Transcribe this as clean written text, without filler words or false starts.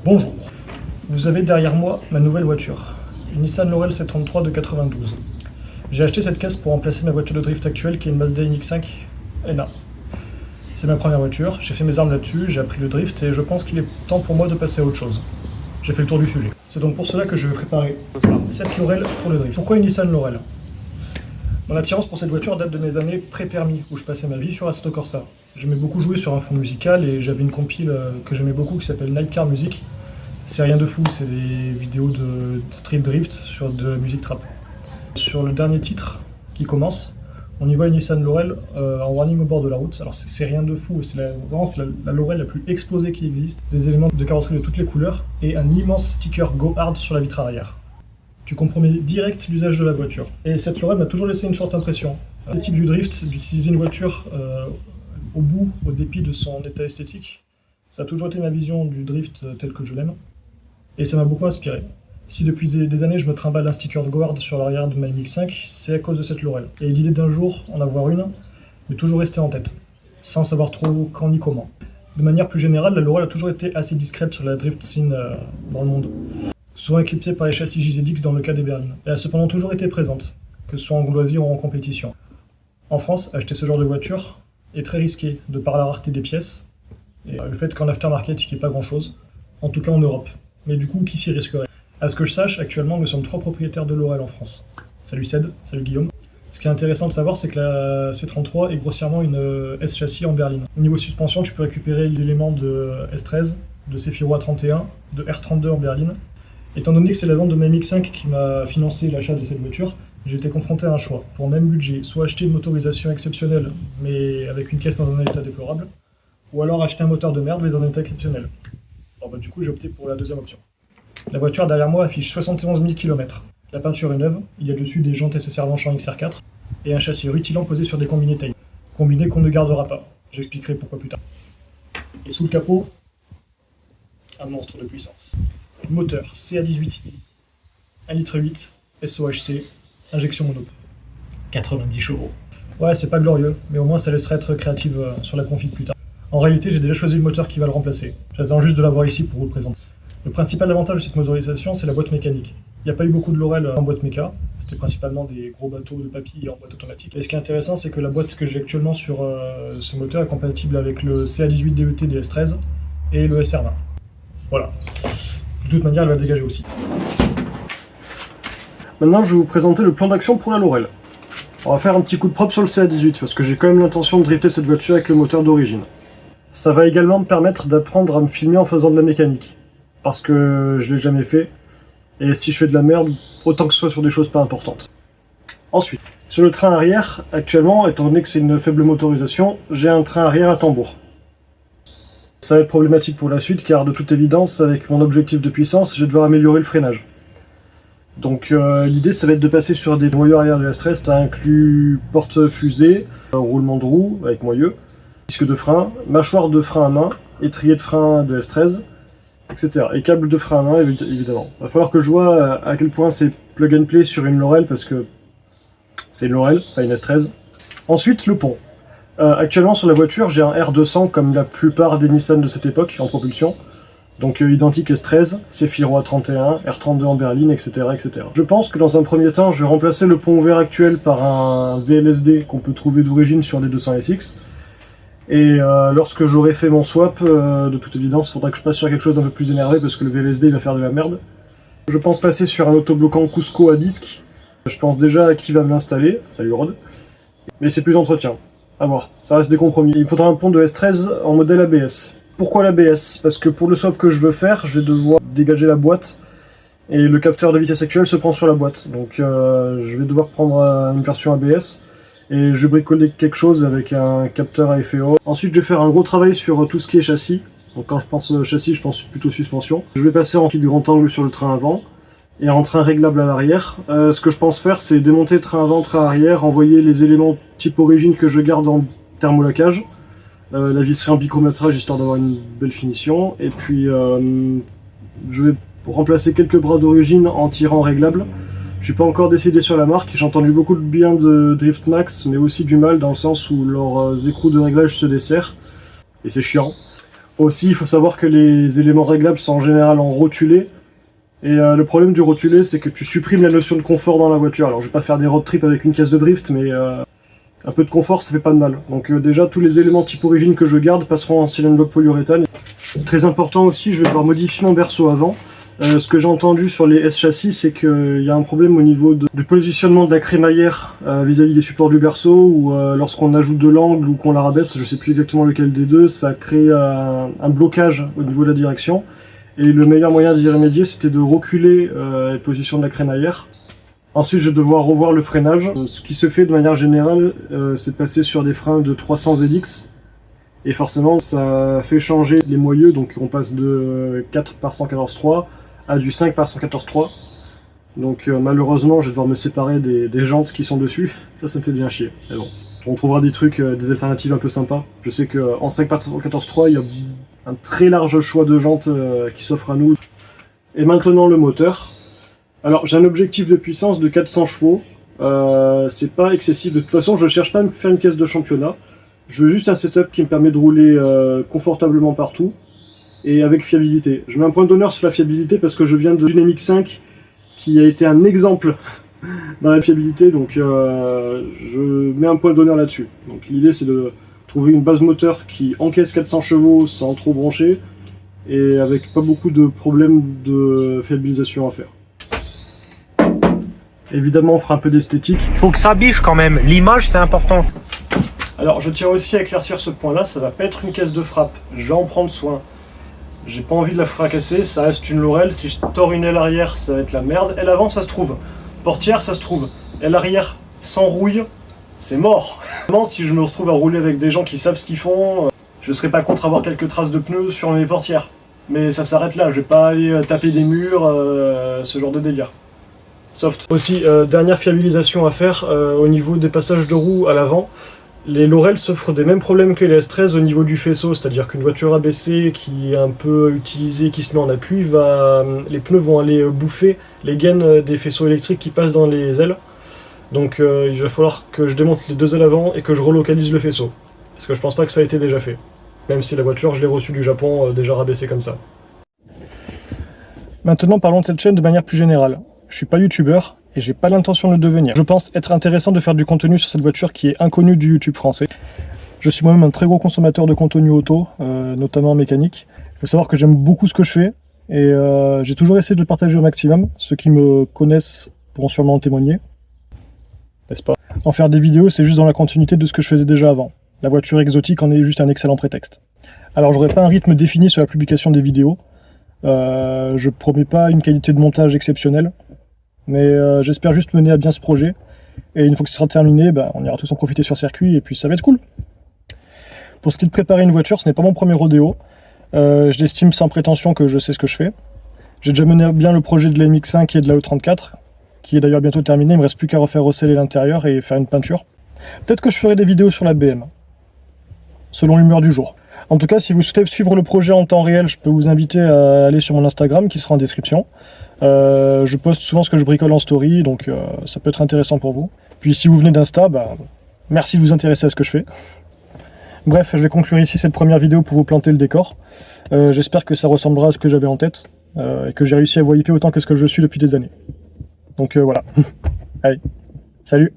Bonjour, vous avez derrière moi ma nouvelle voiture, une Nissan Laurel C33 de 92. J'ai acheté cette caisse pour remplacer ma voiture de drift actuelle qui est une Mazda MX-5 NA. C'est ma première voiture, j'ai fait mes armes là-dessus, j'ai appris le drift et je pense qu'il est temps pour moi de passer à autre chose. J'ai fait le tour du sujet. C'est donc pour cela que je vais préparer cette Laurel pour le drift. Pourquoi une Nissan Laurel? Mon attirance pour cette voiture date de mes années pré-permis, où je passais ma vie sur Assetto Corsa. J'aimais beaucoup jouer sur un fond musical et j'avais une compile que j'aimais beaucoup qui s'appelle Night Car Music. C'est rien de fou, c'est des vidéos de street drift sur de la musique trap. Sur le dernier titre qui commence, on y voit une Nissan Laurel en warning au bord de la route. Alors c'est rien de fou, c'est la Laurel la plus explosée qui existe. Des éléments de carrosserie de toutes les couleurs et un immense sticker Go Hard sur la vitre arrière. Tu compromets direct l'usage de la voiture. Et cette Laurel m'a toujours laissé une forte impression. L'esthétique du drift, d'utiliser une voiture au bout, au dépit de son état esthétique, ça a toujours été ma vision du drift tel que je l'aime. Et ça m'a beaucoup inspiré. Si depuis des années je me trimballe un sticker de Go Hard sur l'arrière de ma MX-5, c'est à cause de cette Laurel. Et l'idée d'un jour en avoir une, mais toujours rester en tête, sans savoir trop quand ni comment. De manière plus générale, la Laurel a toujours été assez discrète sur la drift scene dans le monde. Souvent éclipsée par les châssis JZX dans le cas des berlines. Elle a cependant toujours été présente, que ce soit en loisir ou en compétition. En France, acheter ce genre de voiture est très risqué, de par la rareté des pièces, et le fait qu'en aftermarket il n'y ait pas grand chose, en tout cas en Europe. Mais du coup, qui s'y risquerait? À ce que je sache, actuellement nous sommes 3 propriétaires de Laurel en France. Salut Ced, salut Guillaume. Ce qui est intéressant de savoir, c'est que la C33 est grossièrement une S-châssis en berline. Au niveau suspension, tu peux récupérer les éléments de S13, de Cefiro A31, de R32 en berline. Étant donné que c'est la vente de ma MX-5 qui m'a financé l'achat de cette voiture, j'ai été confronté à un choix. Pour le même budget, soit acheter une motorisation exceptionnelle, mais avec une caisse dans un état déplorable, ou alors acheter un moteur de merde, mais dans un état exceptionnel. Alors du coup, j'ai opté pour la deuxième option. La voiture derrière moi affiche 71 000 km. La peinture est neuve, il y a dessus des jantes SSR Longchamp XR4, et un châssis rutilant posé sur des combinés taille. Combinés qu'on ne gardera pas. J'expliquerai pourquoi plus tard. Et sous le capot, un monstre de puissance. Moteur CA18i, 1,8 litre, SOHC, injection mono. 90 chevaux. Ouais, c'est pas glorieux, mais au moins ça laisserait être créative sur la config plus tard. En réalité, j'ai déjà choisi le moteur qui va le remplacer. J'attends juste de l'avoir ici pour vous le présenter. Le principal avantage de cette motorisation, c'est la boîte mécanique. Il n'y a pas eu beaucoup de Laurel en boîte méca, c'était principalement des gros bateaux de papy en boîte automatique. Et ce qui est intéressant, c'est que la boîte que j'ai actuellement sur ce moteur est compatible avec le CA18 DET DS13 et le SR20. Voilà. De toute manière, elle va dégager aussi. Maintenant, je vais vous présenter le plan d'action pour la Laurel. On va faire un petit coup de propre sur le CA18 parce que j'ai quand même l'intention de drifter cette voiture avec le moteur d'origine. Ça va également me permettre d'apprendre à me filmer en faisant de la mécanique. Parce que je l'ai jamais fait. Et si je fais de la merde, autant que ce soit sur des choses pas importantes. Ensuite, sur le train arrière, actuellement, étant donné que c'est une faible motorisation, j'ai un train arrière à tambour. Ça va être problématique pour la suite car de toute évidence, avec mon objectif de puissance, je vais devoir améliorer le freinage. Donc l'idée ça va être de passer sur des moyeux arrière de S13, ça inclut porte-fusée, roulement de roue avec moyeu, disque de frein, mâchoire de frein à main, étrier de frein de S13, etc. Et câble de frein à main évidemment. Il va falloir que je vois à quel point c'est plug and play sur une Laurel parce que c'est une Laurel, pas une S13. Ensuite le pont. Actuellement sur la voiture j'ai un R200 comme la plupart des Nissan de cette époque en propulsion. Donc identique S13, Cefiro A31, R32 en berline, etc., etc. Je pense que dans un premier temps je vais remplacer le pont ouvert actuel par un VLSD qu'on peut trouver d'origine sur les 200SX. Et lorsque j'aurai fait mon swap, de toute évidence, il faudra que je passe sur quelque chose d'un peu plus énervé parce que le VLSD il va faire de la merde. Je pense passer sur un autobloquant Cusco à disque. Je pense déjà à qui va me l'installer, salut Rod. Mais c'est plus entretien. À voir, ça reste des compromis. Il me faudra un pont de S13 en modèle ABS. Pourquoi l'ABS? Parce que pour le swap que je veux faire, je vais devoir dégager la boîte et le capteur de vitesse actuel se prend sur la boîte. Donc je vais devoir prendre une version ABS et je vais bricoler quelque chose avec un capteur à FEO. Ensuite je vais faire un gros travail sur tout ce qui est châssis. Donc quand je pense châssis, je pense plutôt suspension. Je vais passer en kit grand angle sur le train avant et en train réglable à l'arrière. Ce que je pense faire, c'est démonter train avant, train arrière, envoyer les éléments type origine que je garde en thermolacage, la visserie en bichromètrage histoire d'avoir une belle finition, et puis je vais remplacer quelques bras d'origine en tirant réglable. Je suis pas encore décidé sur la marque, j'ai entendu beaucoup de bien de Drift Max, mais aussi du mal dans le sens où leurs écrous de réglage se desserrent, et c'est chiant. Aussi, il faut savoir que les éléments réglables sont en général en rotulé. Et le problème du rotulé, c'est que tu supprimes la notion de confort dans la voiture. Alors je vais pas faire des road trips avec une caisse de drift, mais un peu de confort, ça fait pas de mal. Donc déjà, tous les éléments type origine que je garde passeront en cylindre bloc polyuréthane. Très important aussi, je vais devoir modifier mon berceau avant. Ce que j'ai entendu sur les S-châssis, c'est qu'il y a un problème au niveau du positionnement de la crémaillère vis-à-vis des supports du berceau, ou lorsqu'on ajoute de l'angle ou qu'on la rabaisse, je sais plus exactement lequel des deux, ça crée un blocage au niveau de la direction. Et le meilleur moyen d'y remédier, c'était de reculer la position de la crémaillère. Ensuite, je vais devoir revoir le freinage. Ce qui se fait de manière générale, c'est de passer sur des freins de 300 ZX. Et forcément, ça fait changer les moyeux, donc on passe de 4 par 114.3 à du 5 par 114.3. Donc malheureusement, je vais devoir me séparer des jantes qui sont dessus. Ça me fait bien chier. Mais bon, on trouvera des trucs, des alternatives un peu sympas. Je sais qu'en 5 par 114.3, il y a un très large choix de jantes qui s'offre à nous. Et maintenant le moteur. Alors j'ai un objectif de puissance de 400 chevaux. C'est pas excessif. De toute façon, je cherche pas à me faire une caisse de championnat. Je veux juste un setup qui me permet de rouler confortablement partout et avec fiabilité. Je mets un point d'honneur sur la fiabilité parce que je viens d'une MX5 qui a été un exemple dans la fiabilité, donc je mets un point d'honneur là-dessus. Donc l'idée, c'est de trouver une base moteur qui encaisse 400 chevaux sans trop broncher et avec pas beaucoup de problèmes de fiabilisation à faire. Évidemment, on fera un peu d'esthétique. Faut que ça biche quand même, l'image c'est important. Alors je tiens aussi à éclaircir ce point-là, ça va pas être une caisse de frappe, je vais en prendre soin. J'ai pas envie de la fracasser, ça reste une Laurel, si je tords une aile arrière, ça va être la merde. Aile avant, ça se trouve. Portière, ça se trouve. Aile arrière, sans rouille, c'est mort. Si je me retrouve à rouler avec des gens qui savent ce qu'ils font, je serais pas contre avoir quelques traces de pneus sur mes portières. Mais ça s'arrête là, je vais pas aller taper des murs, ce genre de délire. Soft. Aussi, dernière fiabilisation à faire, au niveau des passages de roues à l'avant. Les Laurel s'offrent des mêmes problèmes que les S13 au niveau du faisceau, c'est-à-dire qu'une voiture abaissée qui est un peu utilisée, qui se met en appui, les pneus vont aller bouffer les gaines des faisceaux électriques qui passent dans les ailes. Donc il va falloir que je démonte les deux ailes avant et que je relocalise le faisceau. Parce que je pense pas que ça a été déjà fait. Même si la voiture, je l'ai reçue du Japon, déjà rabaissée comme ça. Maintenant, parlons de cette chaîne de manière plus générale. Je suis pas youtubeur et j'ai pas l'intention de le devenir. Je pense être intéressant de faire du contenu sur cette voiture qui est inconnue du YouTube français. Je suis moi-même un très gros consommateur de contenu auto, notamment mécanique. Il faut savoir que j'aime beaucoup ce que je fais et j'ai toujours essayé de le partager au maximum. Ceux qui me connaissent pourront sûrement en témoigner, n'est-ce pas? En faire des vidéos, c'est juste dans la continuité de ce que je faisais déjà avant. La voiture exotique en est juste un excellent prétexte. Alors j'aurai pas un rythme défini sur la publication des vidéos. Je promets pas une qualité de montage exceptionnelle. Mais j'espère juste mener à bien ce projet. Et une fois que ce sera terminé, on ira tous en profiter sur circuit et puis ça va être cool. Pour ce qui est de préparer une voiture, ce n'est pas mon premier rodéo. Je l'estime sans prétention que je sais ce que je fais. J'ai déjà mené à bien le projet de la MX5 et de la E34, qui est d'ailleurs bientôt terminé. Il me reste plus qu'à refaire recéler l'intérieur et faire une peinture. Peut-être que je ferai des vidéos sur la BM, selon l'humeur du jour. En tout cas, si vous souhaitez suivre le projet en temps réel, je peux vous inviter à aller sur mon Instagram qui sera en description. Je poste souvent ce que je bricole en story, donc ça peut être intéressant pour vous. Puis si vous venez d'Insta, merci de vous intéresser à ce que je fais. Bref, je vais conclure ici cette première vidéo pour vous planter le décor. J'espère que ça ressemblera à ce que j'avais en tête, et que j'ai réussi à vous hyper autant que ce que je suis depuis des années. Donc voilà. Allez, salut!